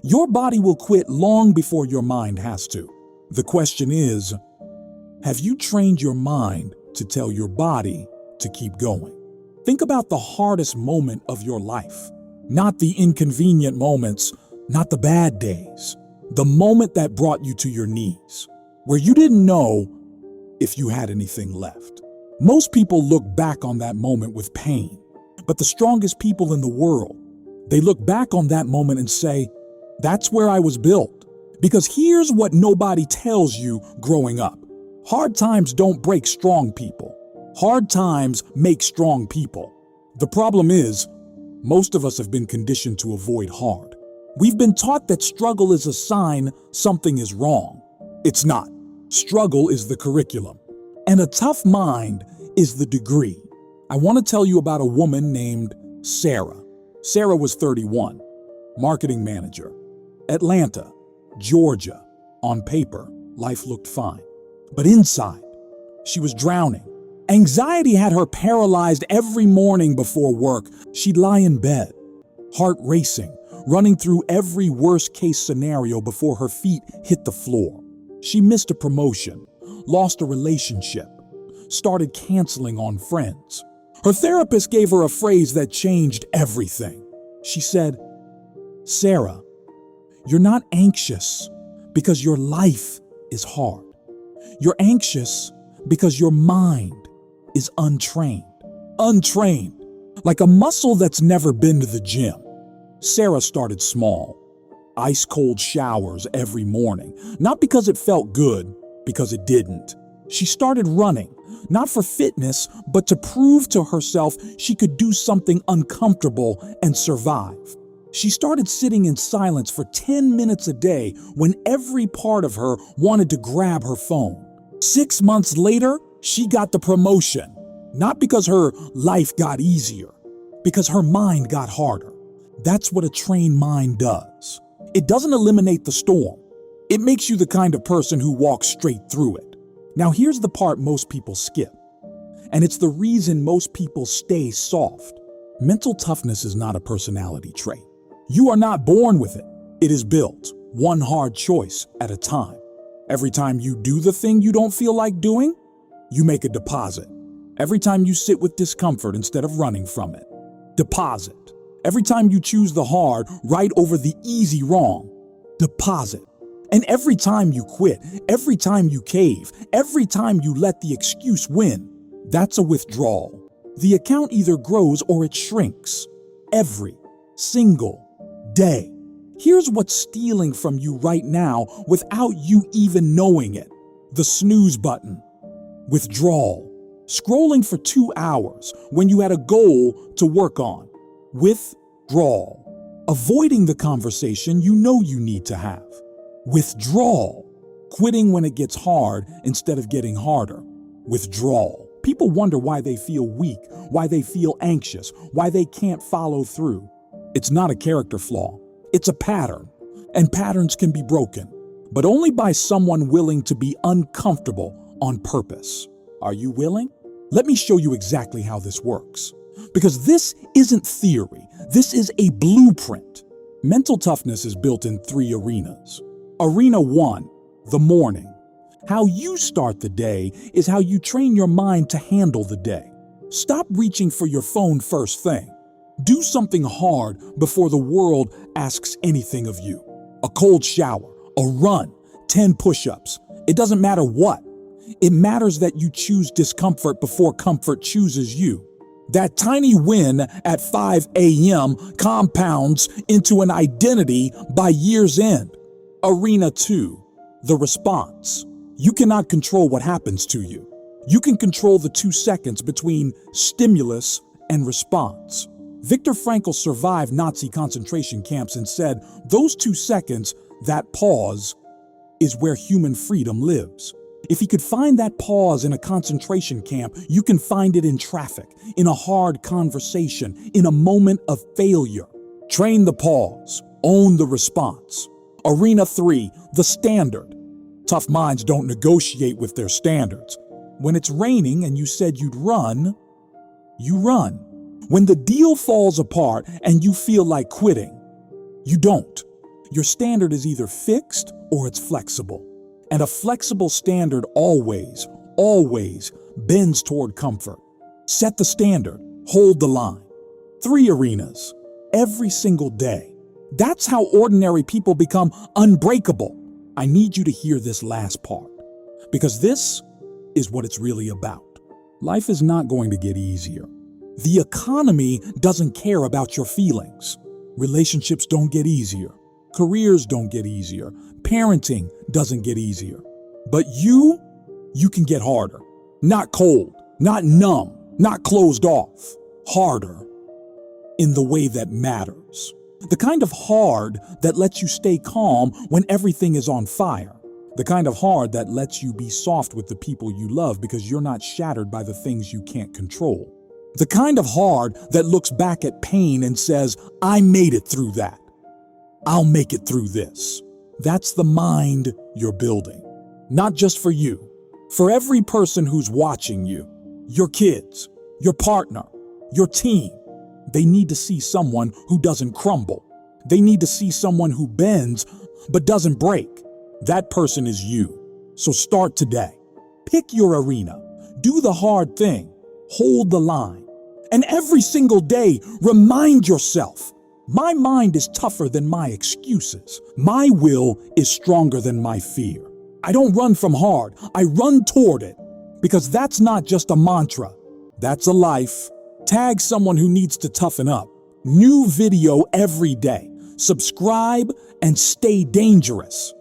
Your body will quit long before your mind has to. The question is, have you trained your mind to tell your body to keep going? Think about the hardest moment of your life. Not the inconvenient moments, not the bad days. The moment that brought you to your knees, where you didn't know if you had anything left. Most people look back on that moment with pain, but the strongest people in the world, they look back on that moment and say, that's where I was built. Because here's what nobody tells you growing up. Hard times don't break strong people. Hard times make strong people. The problem is, most of us have been conditioned to avoid hard. We've been taught that struggle is a sign something is wrong. It's not. Struggle is the curriculum, and a tough mind is the degree. I want to tell you about a woman named Sarah. Sarah was 31, marketing manager, Atlanta, Georgia. On paper, life looked fine, but inside, she was drowning. Anxiety had her paralyzed. Every morning before work. She'd lie in bed, heart racing, running through every worst-case scenario before her feet hit the floor. She missed a promotion, lost a relationship, started canceling on friends. Her therapist gave her a phrase that changed everything. She said, "Sarah, you're not anxious because your life is hard. You're anxious because your mind is untrained. Untrained, like a muscle that's never been to the gym." Sarah started small. Ice-cold showers every morning, not because it felt good, because it didn't. She started running, not for fitness, but to prove to herself she could do something uncomfortable and survive. She started sitting in silence for 10 minutes a day when every part of her wanted to grab her phone. 6 months later, she got the promotion, not because her life got easier, because her mind got harder. That's what a trained mind does. It doesn't eliminate the storm. It makes you the kind of person who walks straight through it. Now here's the part most people skip, and it's the reason most people stay soft. Mental toughness is not a personality trait. You are not born with it. It is built, one hard choice at a time. Every time you do the thing you don't feel like doing, you make a deposit. Every time you sit with discomfort instead of running from it, deposit. Every time you choose the hard right over the easy wrong, deposit. And every time you quit, every time you cave, every time you let the excuse win, that's a withdrawal. The account either grows or it shrinks. Every single day. Here's what's stealing from you right now without you even knowing it. The snooze button. Withdrawal. Scrolling for 2 hours when you had a goal to work on. Withdrawal. Avoiding the conversation you know you need to have. Withdrawal. Quitting when it gets hard instead of getting harder. Withdrawal. People wonder why they feel weak, why they feel anxious, why they can't follow through. It's not a character flaw. It's a pattern. And patterns can be broken, but only by someone willing to be uncomfortable on purpose. Are you willing? Let me show you exactly how this works. Because this isn't theory. This is a blueprint. Mental toughness is built in 3 arenas. Arena 1, the morning. How you start the day is how you train your mind to handle the day. Stop reaching for your phone first thing. Do something hard before the world asks anything of you. A cold shower, a run, 10 push-ups. It doesn't matter what. It matters that you choose discomfort before comfort chooses you. That tiny win at 5 a.m. compounds into an identity by year's end. Arena 2, the response. You cannot control what happens to you. You can control the 2 seconds between stimulus and response. Viktor Frankl survived Nazi concentration camps and said, those 2 seconds, that pause, is where human freedom lives. If he could find that pause in a concentration camp, you can find it in traffic, in a hard conversation, in a moment of failure. Train the pause, own the response. Arena 3, the standard. Tough minds don't negotiate with their standards. When it's raining and you said you'd run, you run. When the deal falls apart and you feel like quitting, you don't. Your standard is either fixed or it's flexible. And a flexible standard always bends toward comfort. Set the standard, hold the line. 3 arenas, every single day. That's how ordinary people become unbreakable. I need you to hear this last part, because this is what it's really about. Life is not going to get easier. The economy doesn't care about your feelings. Relationships don't get easier. Careers don't get easier. Parenting doesn't get easier. But you can get harder. Not cold, not numb, not closed off. Harder in the way that matters. The kind of hard that lets you stay calm when everything is on fire. The kind of hard that lets you be soft with the people you love because you're not shattered by the things you can't control. The kind of hard that looks back at pain and says, I made it through that. I'll make it through this. That's the mind you're building. Not just for you, for every person who's watching you, your kids, your partner, your team. They need to see someone who doesn't crumble. They need to see someone who bends but doesn't break. That person is you. So start today. Pick your arena. Do the hard thing. Hold the line. And every single day, remind yourself, my mind is tougher than my excuses. My will is stronger than my fear. I don't run from hard. I run toward it. Because that's not just a mantra. That's a life. Tag someone who needs to toughen up. New video every day. Subscribe and stay dangerous.